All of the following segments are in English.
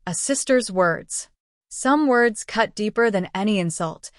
A sister's words. Some words cut deeper than any insult,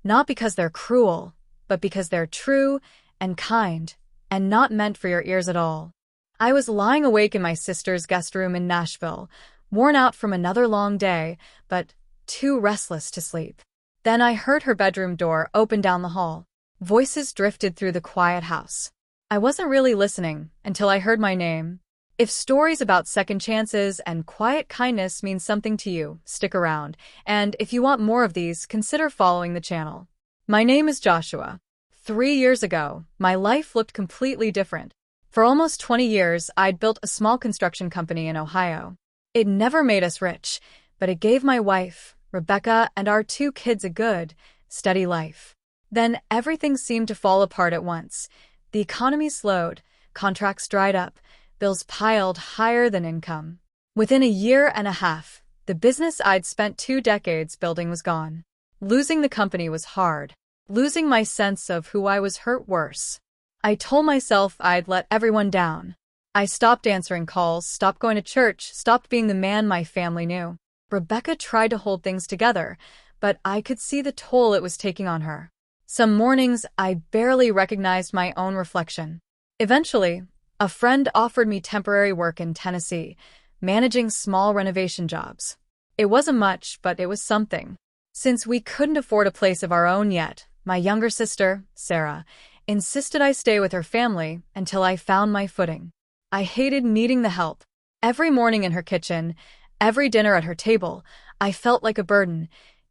not because they're cruel, but because they're true and kind, and not meant for your ears at all. I was lying awake in my sister's guest room in Nashville, worn out from another long day, but too restless to sleep. Then I heard her bedroom door open down the hall. Voices drifted through the quiet house. I wasn't really listening until I heard my name. If stories about second chances and quiet kindness mean something to you, stick around, and if you want more of these, consider following the channel. My name is Joshua. 3 years ago, my life looked completely different. For almost 20 years, I'd built a small construction company in Ohio. It never made us rich, but it gave my wife, Rebecca, and our 2 kids a good, steady life. Then everything seemed to fall apart at once. The economy slowed, contracts dried up, bills piled higher than income. Within a year and a half, the business I'd spent 2 decades building was gone. Losing the company was hard. Losing my sense of who I was hurt worse. I told myself I'd let everyone down. I stopped answering calls, stopped going to church, stopped being the man my family knew. Rebecca tried to hold things together, but I could see the toll it was taking on her. Some mornings, I barely recognized my own reflection. Eventually, a friend offered me temporary work in Tennessee, managing small renovation jobs. It wasn't much, but it was something. Since we couldn't afford a place of our own yet, my younger sister, Sarah, insisted I stay with her family until I found my footing. I hated needing the help. Every morning in her kitchen, every dinner at her table, I felt like a burden,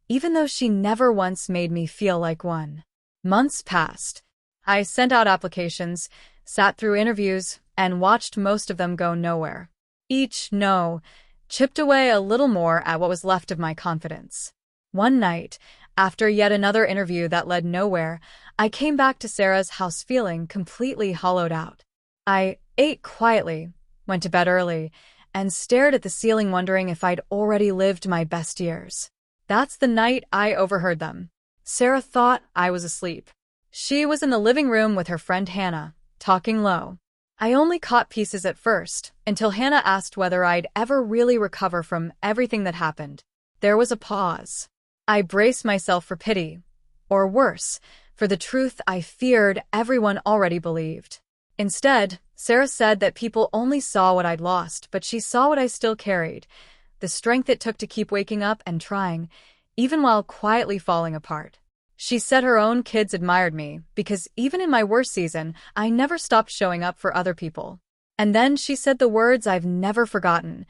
even though she never once made me feel like one. Months passed. I sent out applications, sat through interviews, and watched most of them go nowhere. Each no chipped away a little more at what was left of my confidence. One night, after yet another interview that led nowhere, I came back to Sarah's house feeling completely hollowed out. I ate quietly, went to bed early, and stared at the ceiling wondering if I'd already lived my best years. That's the night I overheard them. Sarah thought I was asleep. She was in the living room with her friend Hannah, talking low. I only caught pieces at first, until Hannah asked whether I'd ever really recover from everything that happened. There was a pause. I braced myself for pity, or worse, for the truth I feared everyone already believed. Instead, Sarah said that people only saw what I'd lost, but she saw what I still carried, the strength it took to keep waking up and trying, even while quietly falling apart. She said her own kids admired me, because even in my worst season, I never stopped showing up for other people. And then she said the words I've never forgotten.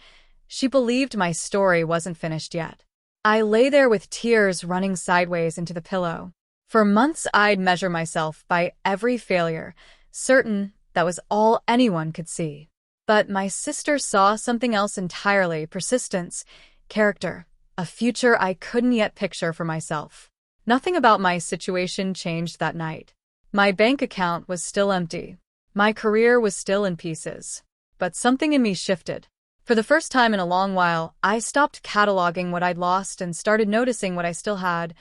She believed my story wasn't finished yet. I lay there with tears running sideways into the pillow. For months I'd measure myself by every failure, certain that was all anyone could see. But my sister saw something else entirely: persistence, character, a future I couldn't yet picture for myself. Nothing about my situation changed that night. My bank account was still empty. My career was still in pieces. But something in me shifted. For the first time in a long while, I stopped cataloging what I'd lost and started noticing what I still had.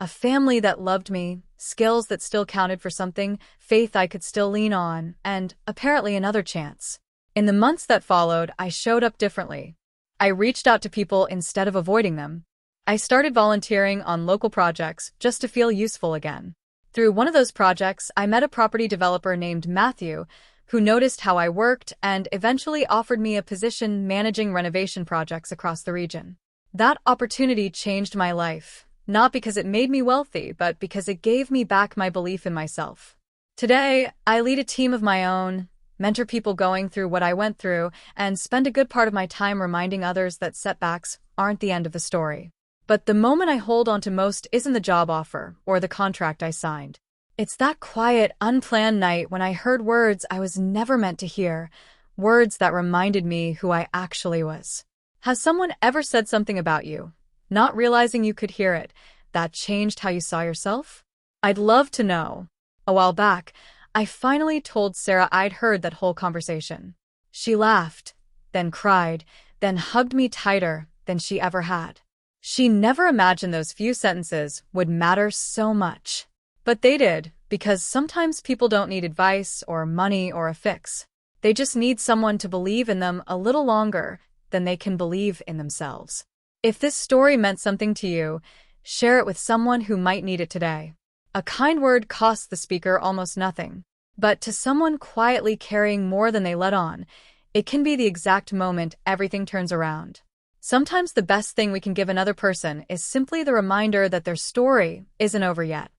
A family that loved me, skills that still counted for something, faith I could still lean on, and apparently another chance. In the months that followed, I showed up differently. I reached out to people instead of avoiding them. I started volunteering on local projects just to feel useful again. Through one of those projects, I met a property developer named Matthew, who noticed how I worked and eventually offered me a position managing renovation projects across the region. That opportunity changed my life, not because it made me wealthy, but because it gave me back my belief in myself. Today, I lead a team of my own, mentor people going through what I went through, and spend a good part of my time reminding others that setbacks aren't the end of the story. But the moment I hold on to most isn't the job offer or the contract I signed. It's that quiet, unplanned night when I heard words I was never meant to hear, words that reminded me who I actually was. Has someone ever said something about you, not realizing you could hear it, that changed how you saw yourself? I'd love to know. A while back, I finally told Sarah I'd heard that whole conversation. She laughed, then cried, then hugged me tighter than she ever had. She never imagined those few sentences would matter so much. But they did, because sometimes people don't need advice or money or a fix. They just need someone to believe in them a little longer than they can believe in themselves. If this story meant something to you, share it with someone who might need it today. A kind word costs the speaker almost nothing, but to someone quietly carrying more than they let on, it can be the exact moment everything turns around. Sometimes the best thing we can give another person is simply the reminder that their story isn't over yet.